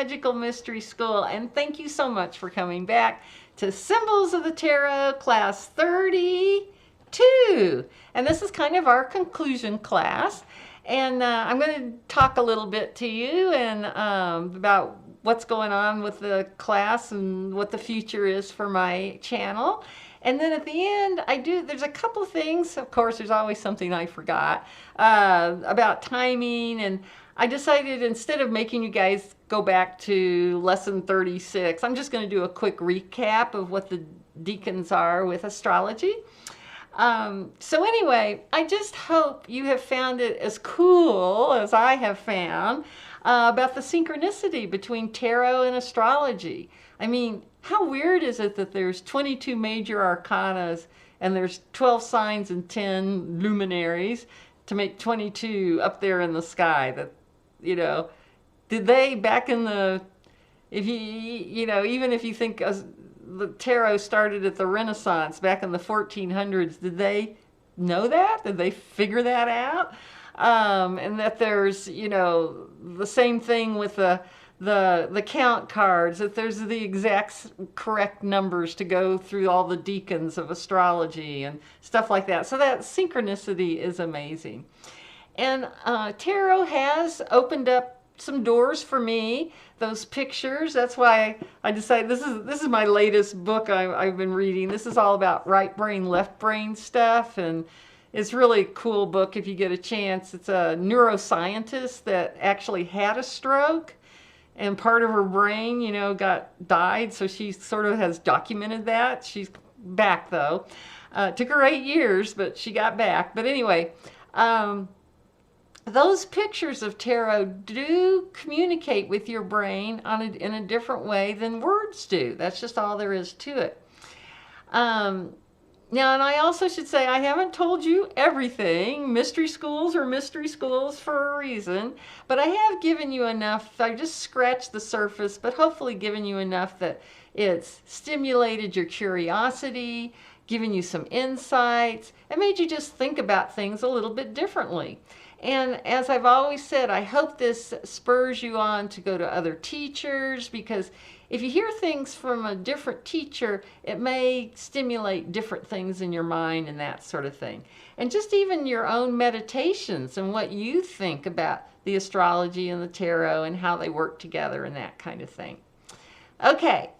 Magical Mystery School, and thank you so much for coming back to Symbols of the Tarot, class 32. And this is kind of our conclusion class. And I'm going to talk a little bit to you and about what's going on with the class and what the future is for my channel. And then at the end, there's a couple of things. Of course, there's always something I forgot about timing. And I decided instead of making you guys go back to lesson 36, I'm just going to do a quick recap of what the deacons are with astrology. So anyway, I just hope you have found it as cool as I have found about the synchronicity between tarot and astrology. I mean, how weird is it that there's 22 major arcanas and there's 12 signs and 10 luminaries to make 22 up there in the sky? That, you know, did they back in the, if you know, even if you think the tarot started at the Renaissance back in the 1400s, did they know that? Did they figure that out? And that there's, you know, the same thing with the count cards, that there's the exact correct numbers to go through all the deacons of astrology and stuff like that. So that synchronicity is amazing. And tarot has opened up some doors for me. Those pictures, that's why I decided this is my latest book I've been reading. This is all about right brain, left brain stuff, and it's really a cool book if you get a chance. It's a neuroscientist that actually had a stroke and part of her brain, you know, died, so she sort of has documented that. She's back though. It took her 8 years, but she got back. But anyway, those pictures of tarot do communicate with your brain in a different way than words do. That's just all there is to it. Now, and I also should say, I haven't told you everything. Mystery schools are mystery schools for a reason, but I have given you enough. I just scratched the surface, but hopefully given you enough that it's stimulated your curiosity, given you some insights, and made you just think about things a little bit differently. And as I've always said, I hope this spurs you on to go to other teachers, because if you hear things from a different teacher, it may stimulate different things in your mind and that sort of thing. And just even your own meditations and what you think about the astrology and the tarot and how they work together and that kind of thing. Okay,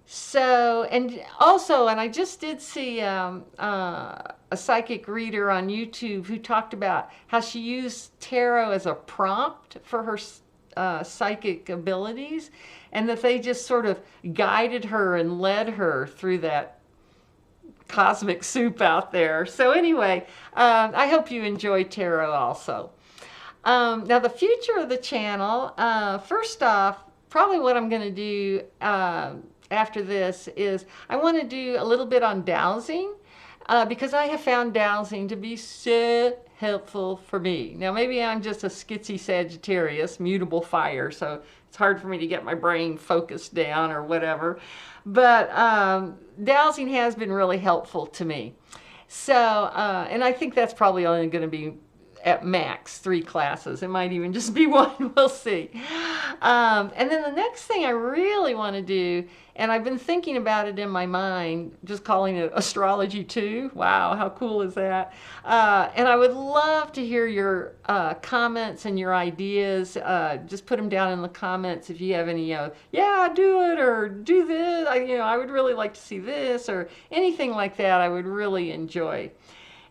so, and also, and I just did see a psychic reader on YouTube who talked about how she used tarot as a prompt for her psychic abilities, and that they just sort of guided her and led her through that cosmic soup out there. So anyway, I hope you enjoy tarot also. Now the future of the channel, first off, probably what I'm going to do after this is I want to do a little bit on dowsing, because I have found dowsing to be so helpful for me. Now maybe I'm just a schizzy Sagittarius, mutable fire, so it's hard for me to get my brain focused down or whatever. But dowsing has been really helpful to me. So, and I think that's probably only going to be at max 3 classes. It might even just be 1, we'll see. And then the next thing I really want to do, and I've been thinking about it in my mind, just calling it Astrology 2. Wow, how cool is that? And I would love to hear your comments and your ideas. Just put them down in the comments if you have any, yeah, do it, or do this. I would really like to see this, or anything like that. I would really enjoy.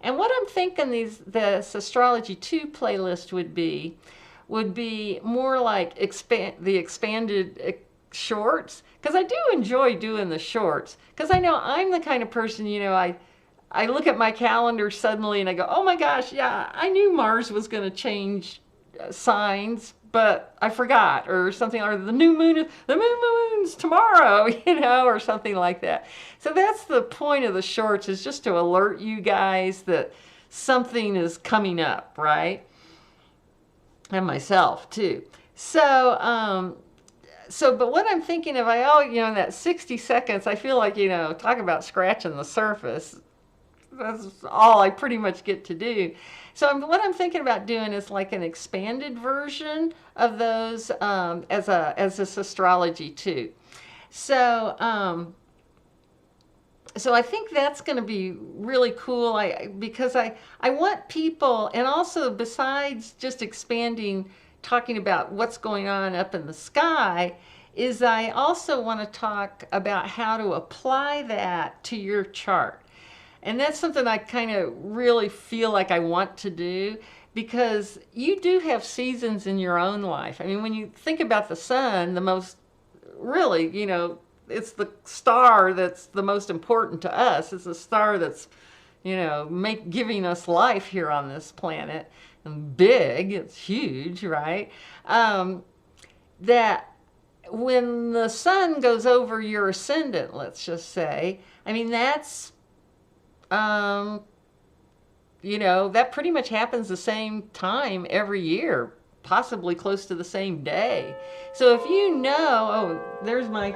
And what I'm thinking this Astrology 2 playlist would be more like the expanded shorts, because I do enjoy doing the shorts, because I know I'm the kind of person, I look at my calendar suddenly and I go, oh my gosh, yeah, I knew Mars was going to change signs, but I forgot, or something, or the moon's tomorrow, or something like that. So that's the point of the shorts, is just to alert you guys that something is coming up, right? And myself too. So, but what I'm thinking of, in that 60 seconds, I feel like, talk about scratching the surface. That's all I pretty much get to do. So what I'm thinking about doing is like an expanded version of those as this astrology too. So so I think that's going to be really cool. Because I want people, and also besides just expanding, talking about what's going on up in the sky, is I also want to talk about how to apply that to your chart. And that's something I kind of really feel like I want to do, because you do have seasons in your own life. I mean, when you think about the sun, the most really, it's the star that's the most important to us. It's the star that's, giving us life here on this planet. And big, it's huge, right? That when the sun goes over your ascendant, let's just say, I mean, that's, that pretty much happens the same time every year, possibly close to the same day. So if you know, oh, there's my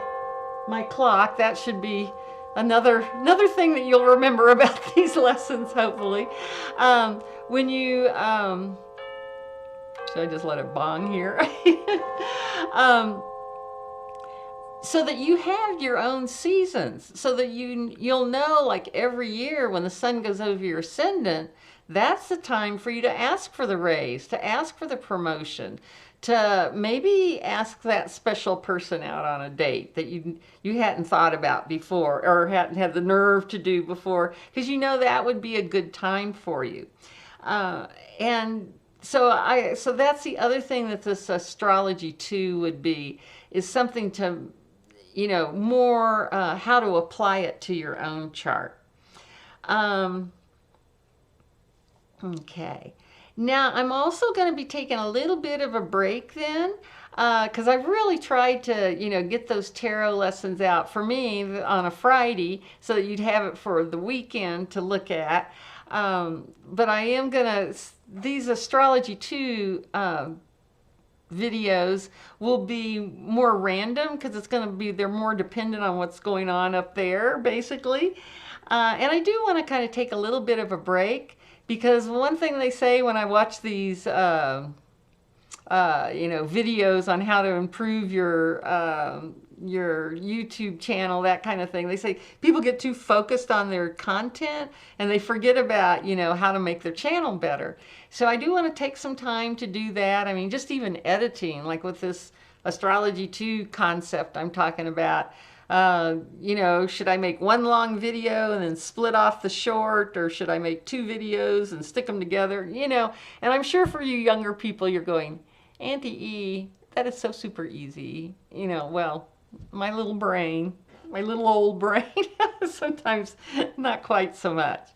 clock, that should be another thing that you'll remember about these lessons, hopefully. When you, should I just let it bong here? So that you have your own seasons, so that you'll know, like every year when the sun goes over your ascendant, that's the time for you to ask for the raise, to ask for the promotion, to maybe ask that special person out on a date that you hadn't thought about before, or hadn't had the nerve to do before, because that would be a good time for you. And so that's the other thing that this astrology too would be, is something to, more how to apply it to your own chart. Okay. Now, I'm also going to be taking a little bit of a break then, because I've really tried to, get those tarot lessons out for me on a Friday so that you'd have it for the weekend to look at. But I am going to, these Astrology 2 videos will be more random, because it's going to be, they're more dependent on what's going on up there, basically. And I do want to kind of take a little bit of a break, because one thing they say when I watch these, videos on how to improve your YouTube channel, that kind of thing, they say people get too focused on their content and they forget about, how to make their channel better. So I do want to take some time to do that. I mean, just even editing, like with this Astrology 2 concept I'm talking about. Should I make one long video and then split off the short, or should I make 2 videos and stick them together? And I'm sure for you younger people, you're going, Auntie E, that is so super easy. Well, my little brain, my little old brain, sometimes not quite so much.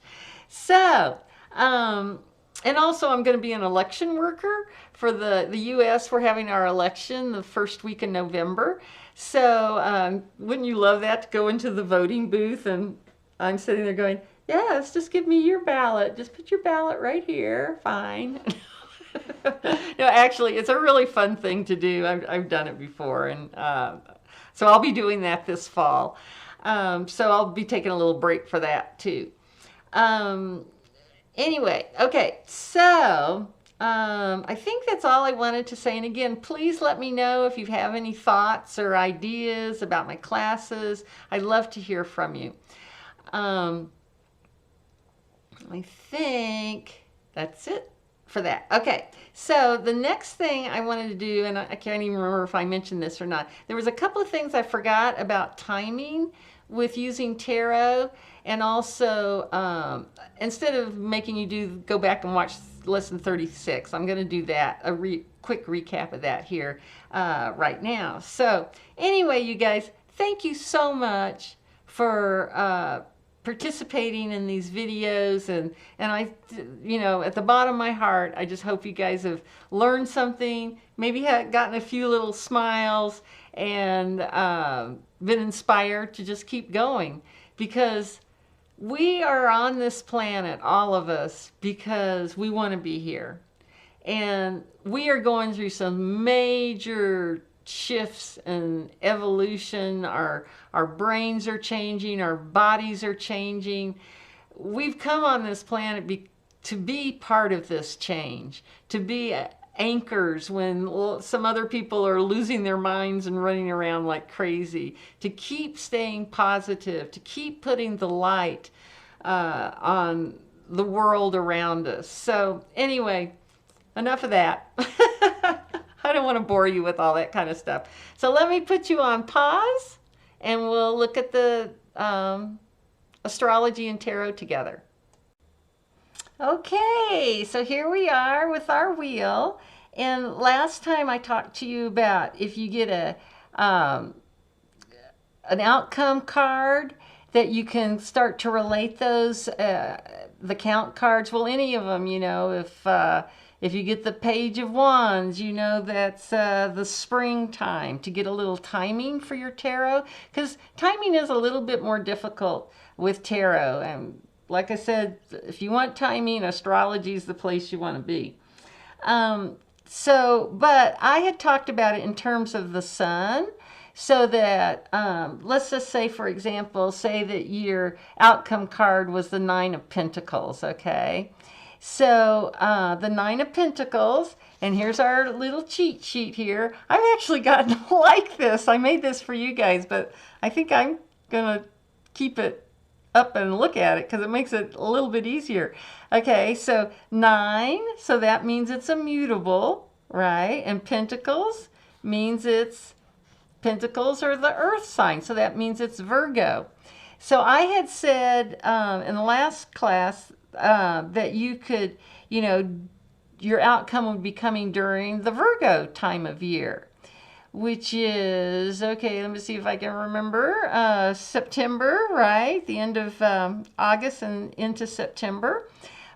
So, and also I'm going to be an election worker for the U.S. We're having our election the first week in November. So wouldn't you love that, to go into the voting booth and I'm sitting there going, yes, just give me your ballot. Just put your ballot right here. Fine. No, actually, it's a really fun thing to do. I've done it before. And so I'll be doing that this fall. So I'll be taking a little break for that too. Anyway, okay, so I think that's all I wanted to say. And again, please let me know if you have any thoughts or ideas about my classes. I'd love to hear from you. I think that's it for that. Okay, so the next thing I wanted to do, and I can't even remember if I mentioned this or not, there was a couple of things I forgot about timing with using tarot. And also, instead of making you go back and watch lesson 36, I'm going to do that, quick recap of that here right now. So anyway, you guys, thank you so much for participating in these videos, and I, at the bottom of my heart, I just hope you guys have learned something, maybe have gotten a few little smiles, and been inspired to just keep going, because we are on this planet, all of us, because we want to be here. And we are going through some major shifts and evolution. Our brains are changing, our bodies are changing. we've come on this planet to be part of this change, to be anchors when some other people are losing their minds and running around like crazy, to keep staying positive, to keep putting the light on the world around us. So anyway, enough of that. I don't want to bore you with all that kind of stuff. So let me put you on pause and we'll look at the astrology and tarot together. Okay, so here we are with our wheel. And last time I talked to you about if you get an outcome card, that you can start to relate those, the count cards. Well, any of them, you know, if you get the Page of Wands, you know that's the springtime, to get a little timing for your tarot, because timing is a little bit more difficult with tarot. And like I said, if you want timing, astrology is the place you want to be. But I had talked about it in terms of the sun, so that, let's just say, for example, say that your outcome card was the Nine of Pentacles, okay? So the Nine of Pentacles, and here's our little cheat sheet here. I've actually gotten like this. I made this for you guys, but I think I'm going to keep it up and look at it because it makes it a little bit easier. Okay, so 9, so that means it's immutable, right? And Pentacles means it's, Pentacles are the earth sign, so that means it's Virgo. So I had said in the last class that you could, you know, your outcome would be coming during the Virgo time of year, which is, okay, let me see if I can remember, September, right? The end of August and into September.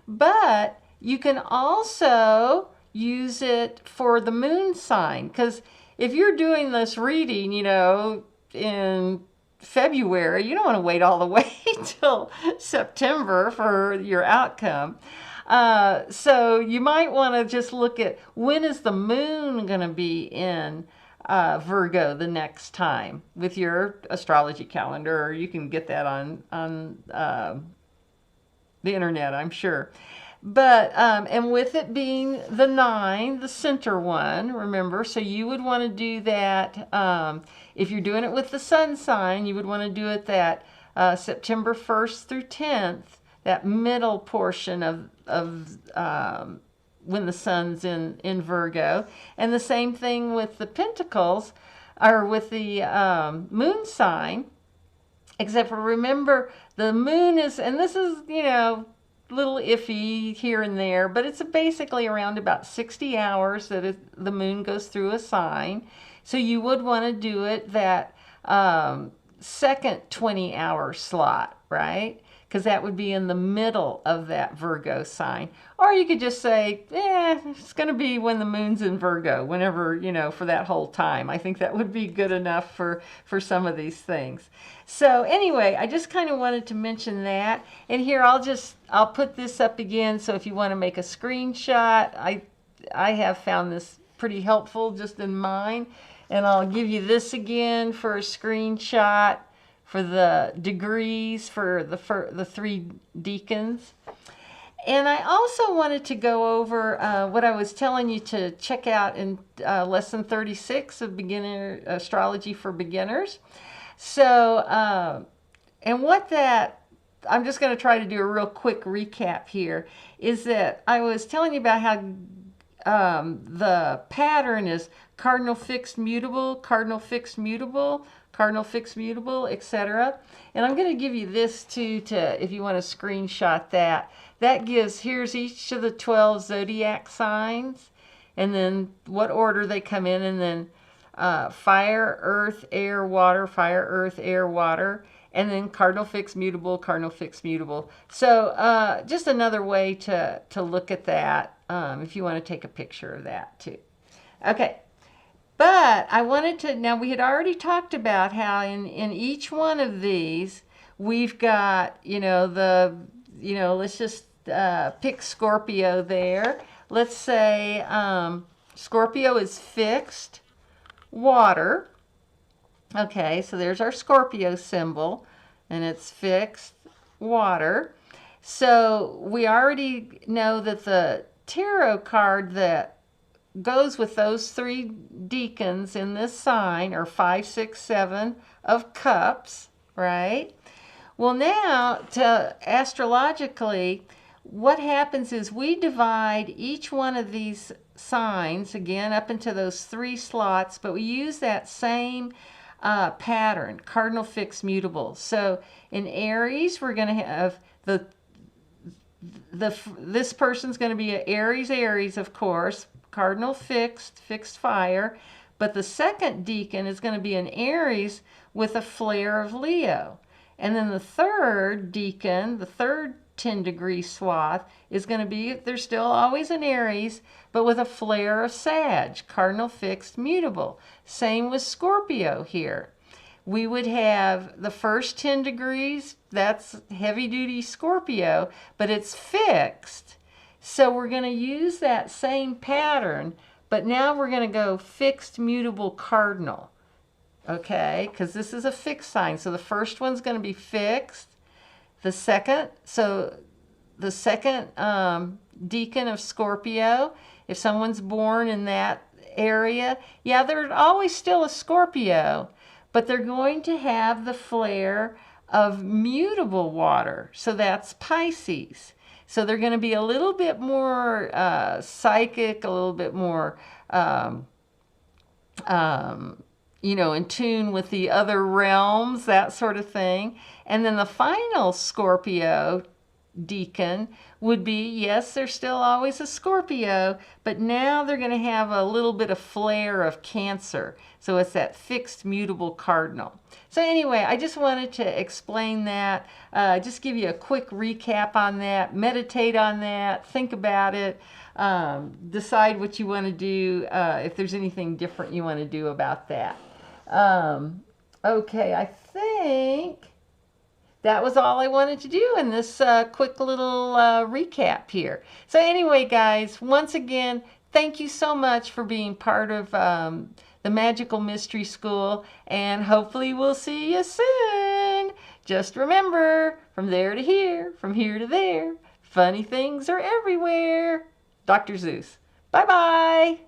But you can also use it for the moon sign, because if you're doing this reading, you know, in February, you don't want to wait all the way till September for your outcome. So you might want to just look at when is the moon going to be in Virgo the next time with your astrology calendar, or you can get that on the internet, I'm sure. But, and with it being the 9, the center one, remember, so you would want to do that, if you're doing it with the sun sign, you would want to do it that September 1st through 10th, that middle portion of when the sun's in Virgo. And the same thing with the Pentacles, or with the moon sign, except for remember, the moon is, and this is, you know, little iffy here and there, but it's basically around about 60 hours that the moon goes through a sign. So you would want to do it that second 20-hour slot, right? Because that would be in the middle of that Virgo sign. Or you could just say, it's going to be when the moon's in Virgo, whenever, you know, for that whole time. I think that would be good enough for some of these things. So anyway, I just kind of wanted to mention that. And here I'll put this up again. So if you want to make a screenshot, I have found this pretty helpful just in mine. And I'll give you this again for a screenshot for the degrees for the 3 deacons. And I also wanted to go over what I was telling you to check out in lesson 36 of Beginner Astrology for Beginners. So, and what that, I'm just going to try to do a real quick recap here, is that I was telling you about how the pattern is cardinal fixed mutable, cardinal fixed mutable, cardinal fixed mutable, etc. And I'm going to give you this too, if you want to screenshot that. That gives, here's each of the 12 zodiac signs, and then what order they come in, and then fire, earth, air, water, fire, earth, air, water, and then cardinal fixed mutable, cardinal fixed mutable. So just another way to look at that, if you want to take a picture of that too. Okay. But I wanted to, now we had already talked about how in each one of these, we've got, you know, let's just pick Scorpio there. Let's say Scorpio is fixed water. Okay, so there's our Scorpio symbol, and it's fixed water. So we already know that the tarot card that goes with those three deacons in this sign are 5, 6, 7 of cups, right? Well, now, to astrologically, what happens is we divide each one of these signs, again, up into those three slots, but we use that same pattern, cardinal, fixed, mutable. So in Aries, we're going to have this person's going to be an Aries, of course, cardinal, fixed fire. But the second deacon is going to be an Aries with a flare of Leo. And then the third deacon, the third 10-degree swath, is going to be, they're still always an Aries, but with a flare of Sag, cardinal, fixed, mutable. Same with Scorpio here. We would have the first 10 degrees, that's heavy-duty Scorpio, but it's fixed. So we're going to use that same pattern, but now we're going to go fixed, mutable, cardinal. Okay, because this is a fixed sign. So the first one's going to be fixed. The second deacon of Scorpio, if someone's born in that area, yeah, they're always still a Scorpio, but they're going to have the flare of mutable water. So that's Pisces. So they're going to be a little bit more psychic, a little bit more in tune with the other realms, that sort of thing. And then the final Scorpio deacon would be, yes, they're still always a Scorpio, but now they're going to have a little bit of flare of Cancer. So it's that fixed, mutable cardinal. So anyway, I just wanted to explain that, just give you a quick recap on that, meditate on that, think about it, decide what you want to do, if there's anything different you want to do about that. Okay, I think that was all I wanted to do in this quick little recap here. So anyway, guys, once again, thank you so much for being part of the Magical Mystery School, and hopefully we'll see you soon. Just remember, from there to here, from here to there, funny things are everywhere. Dr. Zeus. Bye-bye.